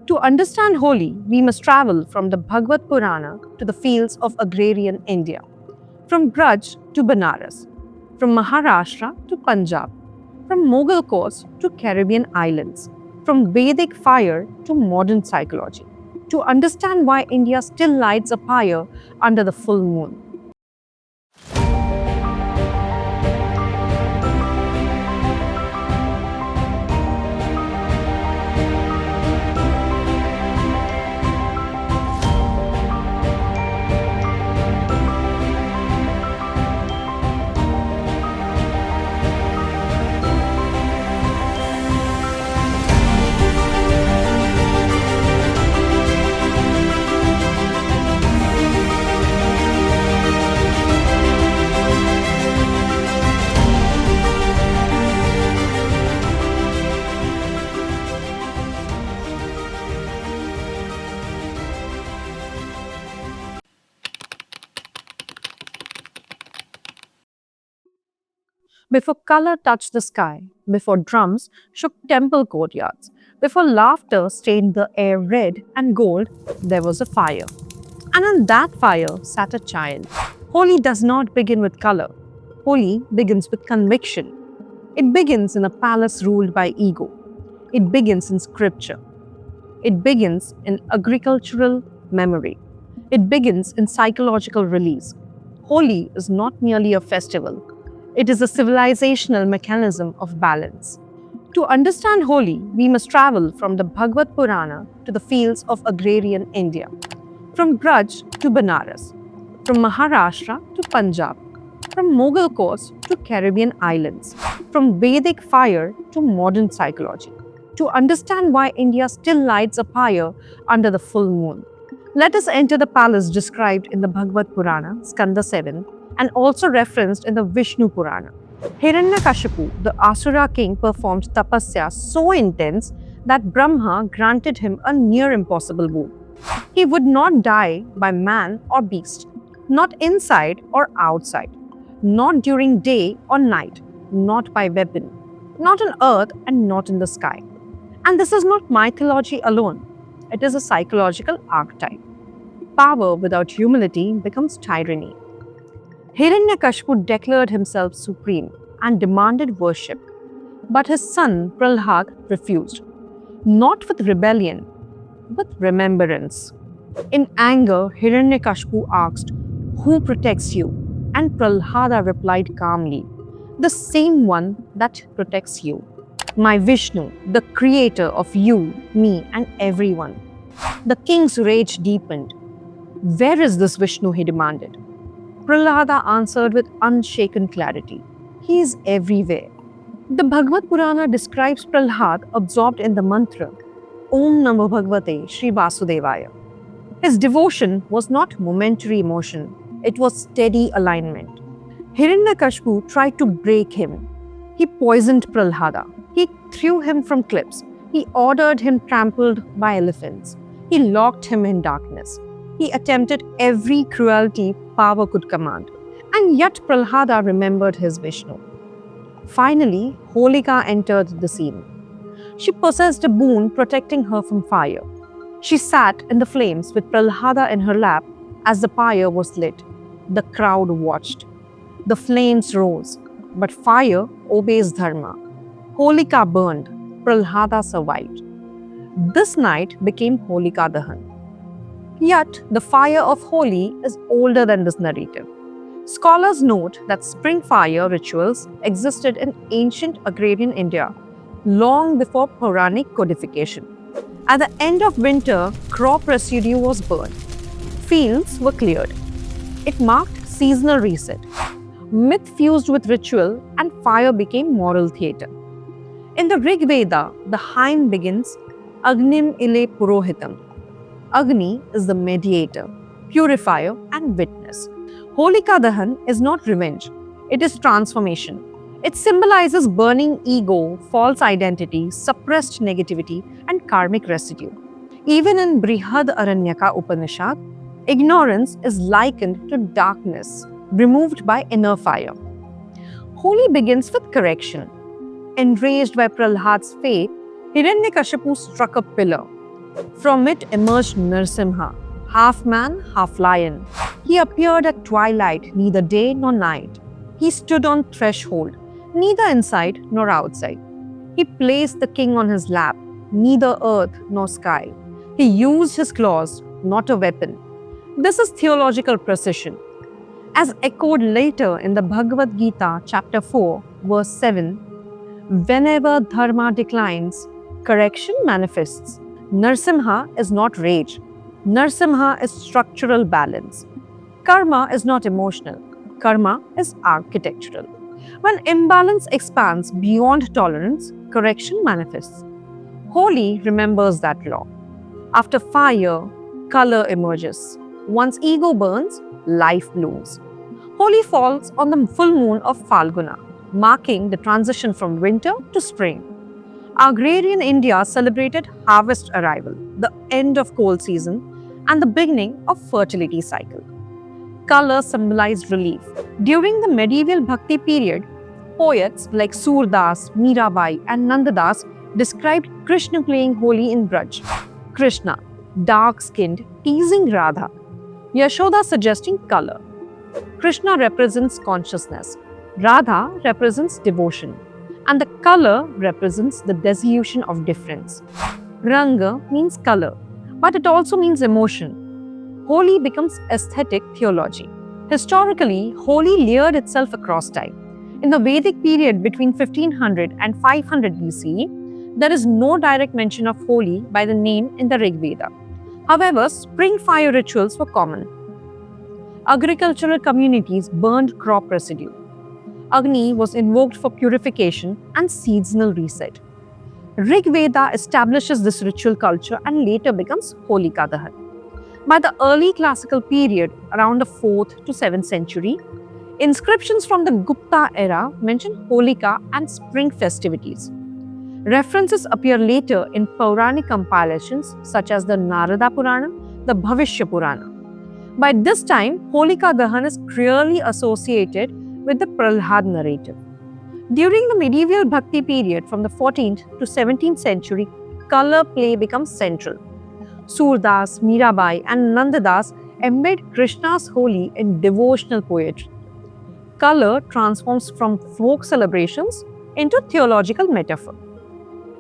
To understand Holi, we must travel from the Bhagavad Purana to the fields of agrarian India, from Braj to Banaras, from Maharashtra to Punjab, from Mughal courts to Caribbean islands, from Vedic fire to modern psychology, to understand why India still lights a fire under the full moon. Before color touched the sky, before drums shook temple courtyards, before laughter stained the air red and gold, there was a fire. And in that fire sat a child. Holi does not begin with color. Holi begins with conviction. It begins in a palace ruled by ego. It begins in scripture. It begins in agricultural memory. It begins in psychological release. Holi is not merely a festival, it is a civilizational mechanism of balance. To understand Holi, we must travel from the Bhagavad Purana to the fields of agrarian India, from Braj to Banaras, from Maharashtra to Punjab, from Mughal courts to Caribbean islands, from Vedic fire to modern psychology, to understand why India still lights a fire under the full moon. Let us enter the palace described in the Bhagavad Purana, Skanda 7, and also referenced in the Vishnu Purana. Hiranyakashipu, the Asura king, performed tapasya so intense that Brahma granted him a near impossible boon. He would not die by man or beast, not inside or outside, not during day or night, not by weapon, not on earth and not in the sky. And this is not mythology alone, it is a psychological archetype. Power without humility becomes tyranny. Hiranyakashipu declared himself supreme and demanded worship, but his son Prahlad refused, not with rebellion, but remembrance. In anger, Hiranyakashipu asked, "Who protects you?" And Prahlada replied calmly, "The same one that protects you. My Vishnu, the creator of you, me, and everyone." The king's rage deepened. "Where is this Vishnu?" he demanded. Prahlada answered with unshaken clarity, "He is everywhere." The Bhagavad Purana describes Prahlad absorbed in the mantra, Om Namo Bhagavate Sri Vasudevaya. His devotion was not momentary emotion, it was steady alignment. Hiranyakashipu tried to break him. He poisoned Prahlada. He threw him from cliffs. He ordered him trampled by elephants. He locked him in darkness. He attempted every cruelty power could command. And yet Prahlada remembered his Vishnu. Finally, Holika entered the scene. She possessed a boon protecting her from fire. She sat in the flames with Prahlada in her lap as the fire was lit. The crowd watched. The flames rose, but fire obeys dharma. Holika burned. Prahlada survived. This night became Holika Dahan. Yet, the fire of Holi is older than this narrative. Scholars note that spring fire rituals existed in ancient agrarian India long before Puranic codification. At the end of winter, crop residue was burned. Fields were cleared. It marked seasonal reset. Myth fused with ritual and fire became moral theatre. In the Rig Veda, the hymn begins, Agnim Ile Purohitam. Agni is the mediator, purifier, and witness. Holika Dahan is not revenge, it is transformation. It symbolizes burning ego, false identity, suppressed negativity, and karmic residue. Even in Brihad Aranyaka Upanishad, ignorance is likened to darkness, removed by inner fire. Holi begins with correction. Enraged by Prahlada's fate, Hiranyakashipu struck a pillar. From it emerged Narsimha, half man, half lion. He appeared at twilight, neither day nor night. He stood on threshold, neither inside nor outside. He placed the king on his lap, neither earth nor sky. He used his claws, not a weapon. This is theological precision. As echoed later in the Bhagavad Gita, chapter 4, verse 7, whenever dharma declines, correction manifests. Narsimha is not rage. Narsimha is structural balance. Karma is not emotional. Karma is architectural. When imbalance expands beyond tolerance, correction manifests. Holi remembers that law. After fire, color emerges. Once ego burns, life blooms. Holi falls on the full moon of Falguna, marking the transition from winter to spring. Agrarian India celebrated harvest arrival, the end of cold season, and the beginning of fertility cycle. Color symbolized relief. During the medieval Bhakti period, poets like Surdas, Mirabai, and Nandadas described Krishna playing Holi in Braj. Krishna, dark-skinned, teasing Radha. Yashoda suggesting color. Krishna represents consciousness. Radha represents devotion. And the color represents the dissolution of difference. Ranga means color, but it also means emotion. Holi becomes aesthetic theology. Historically, Holi layered itself across time. In the Vedic period between 1500 and 500 BCE, there is no direct mention of Holi by the name in the Rig Veda. However, spring fire rituals were common. Agricultural communities burned crop residue. Agni was invoked for purification and seasonal reset. Rig Veda establishes this ritual culture and later becomes Holika Dahan. By the early classical period, around the 4th to 7th century, inscriptions from the Gupta era mention Holika and spring festivities. References appear later in Puranic compilations such as the Narada Purana, the Bhavishya Purana. By this time, Holika Dahan is clearly associated with the Prahlad narrative. During the medieval Bhakti period from the 14th to 17th century, color play becomes central. Surdas, Mirabai, and Nandadas embed Krishna's Holi in devotional poetry. Color transforms from folk celebrations into theological metaphor.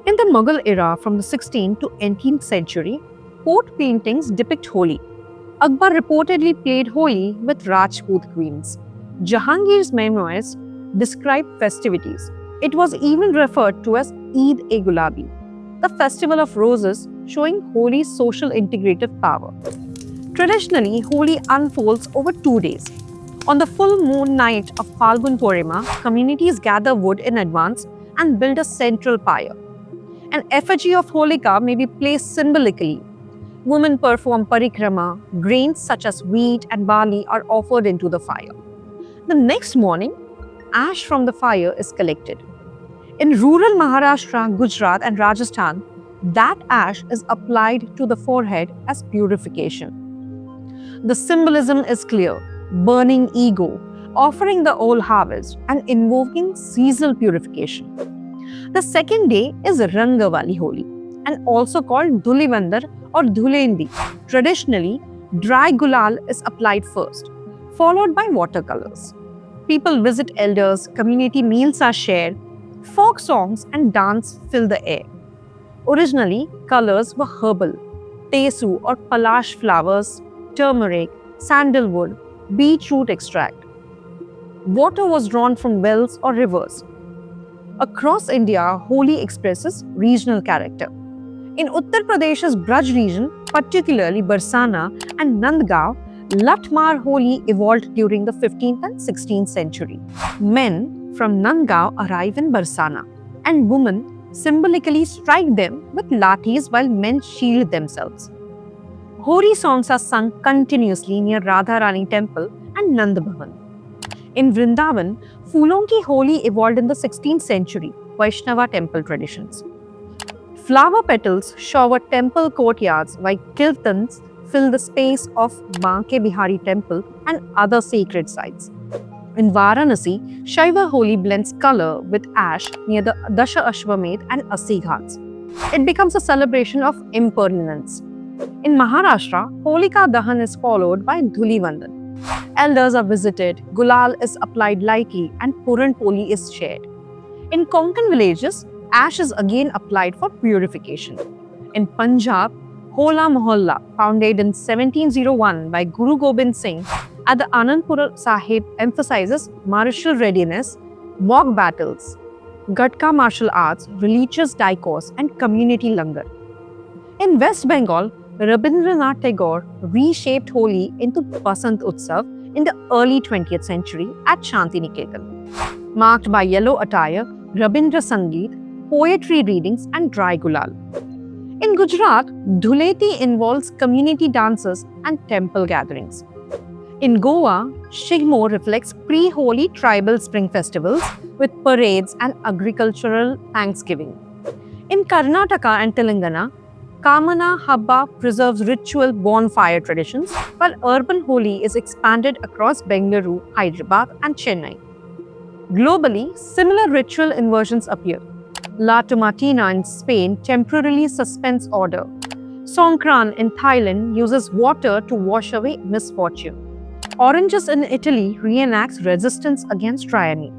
In the Mughal era from the 16th to 18th century, court paintings depict Holi. Akbar reportedly played Holi with Rajput queens. Jahangir's memoirs describe festivities. It was even referred to as Eid-e-Gulabi, the festival of roses, showing Holi's social integrative power. Traditionally, Holi unfolds over 2 days. On the full moon night of Falgun Purnima, communities gather wood in advance and build a central pyre. An effigy of Holika may be placed symbolically. Women perform parikrama, grains such as wheat and barley are offered into the fire. The next morning, ash from the fire is collected. In rural Maharashtra, Gujarat, and Rajasthan, that ash is applied to the forehead as purification. The symbolism is clear: burning ego, offering the old harvest, and invoking seasonal purification. The second day is Rangavali Holi, and also called Dhulivandar or Dhulendi. Traditionally, dry gulal is applied first, followed by watercolors. People visit elders, community meals are shared, folk songs and dance fill the air. Originally, colors were herbal: tesu or palash flowers, turmeric, sandalwood, beetroot extract. Water was drawn from wells or rivers. Across India, Holi expresses regional character. In Uttar Pradesh's Braj region, particularly Barsana and Nandgaon, Latmar Holi evolved during the 15th and 16th century. Men from Nandgaon arrive in Barsana, and women symbolically strike them with lathis while men shield themselves. Hori songs are sung continuously near Radharani Temple and Nand Bhavan. In Vrindavan, Phoolon ki Holi evolved in the 16th century, Vaishnava temple traditions. Flower petals shower temple courtyards while kirtans fill the space of Banke Bihari temple and other sacred sites. In Varanasi, Shaiva Holi blends color with ash near the Dasha Ashwamedh and Assi Ghats. It becomes a celebration of impermanence. In Maharashtra, Holika Dahan is followed by Dhuli Vandan. Elders are visited, gulal is applied lightly, and Puran Poli is shared. In Konkan villages, ash is again applied for purification. In Punjab, Hola Mohalla, founded in 1701 by Guru Gobind Singh at the Anandpur Sahib, emphasizes martial readiness, mock battles, Gatka martial arts, religious discourse, and community langar. In West Bengal, Rabindranath Tagore reshaped Holi into Basant Utsav in the early 20th century at Shantiniketan, marked by yellow attire, Rabindra Sangeet, poetry readings, and dry gulal. In Gujarat, Dhuleti involves community dances and temple gatherings. In Goa, Shigmo reflects pre-Holi tribal spring festivals with parades and agricultural thanksgiving. In Karnataka and Telangana, Kamana Habba preserves ritual bonfire traditions, while urban Holi is expanded across Bengaluru, Hyderabad, and Chennai. Globally, similar ritual inversions appear. La Tomatina in Spain temporarily suspends order. Songkran in Thailand uses water to wash away misfortune. Oranges in Italy reenacts resistance against tyranny.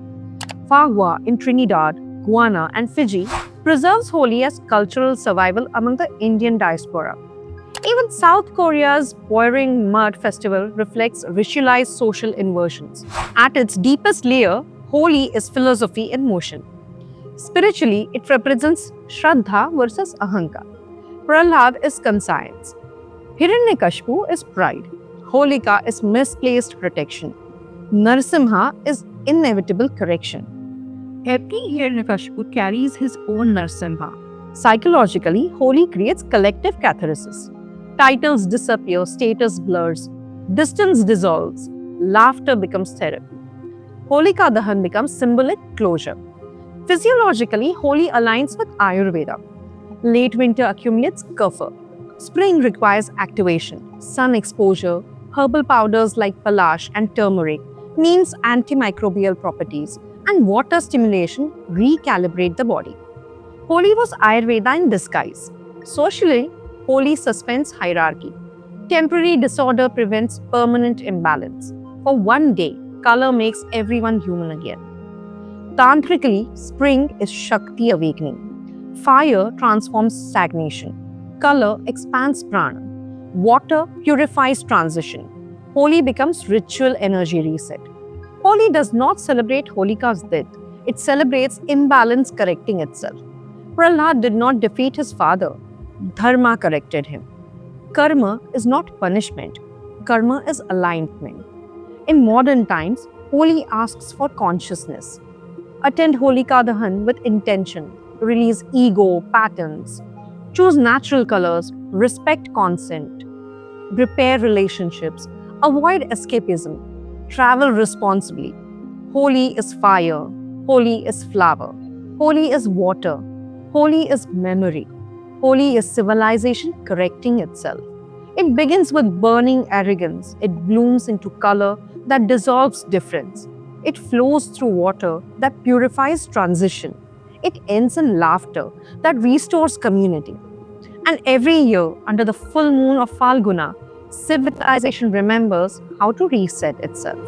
Fagua in Trinidad, Guyana, and Fiji preserves Holi as cultural survival among the Indian diaspora. Even South Korea's Boiling Mud Festival reflects ritualized social inversions. At its deepest layer, Holi is philosophy in motion. Spiritually, it represents Shraddha versus Ahankar. Prahlad is conscience. Hiranyakashipu is pride. Holika is misplaced protection. Narsimha is inevitable correction. Every Hiranyakashipu carries his own Narsimha. Psychologically, Holi creates collective catharsis. Titles disappear, status blurs, distance dissolves, laughter becomes therapy. Holika Dahan becomes symbolic closure. Physiologically, Holi aligns with Ayurveda. Late winter accumulates kapha. Spring requires activation, sun exposure, herbal powders like palash and turmeric, neem's antimicrobial properties, and water stimulation recalibrate the body. Holi was Ayurveda in disguise. Socially, Holi suspends hierarchy. Temporary disorder prevents permanent imbalance. For one day, color makes everyone human again. Tantrically, spring is Shakti awakening. Fire transforms stagnation. Color expands prana. Water purifies transition. Holi becomes ritual energy reset. Holi does not celebrate Holika's death. It celebrates imbalance correcting itself. Prahlad did not defeat his father. Dharma corrected him. Karma is not punishment. Karma is alignment. In modern times, Holi asks for consciousness. Attend Holika Dahan with intention. Release ego, patterns. Choose natural colors. Respect consent. Repair relationships. Avoid escapism. Travel responsibly. Holi is fire. Holi is flower. Holi is water. Holi is memory. Holi is civilization correcting itself. It begins with burning arrogance. It blooms into color that dissolves difference. It flows through water that purifies transition. It ends in laughter that restores community. And every year, under the full moon of Falguna, civilization remembers how to reset itself.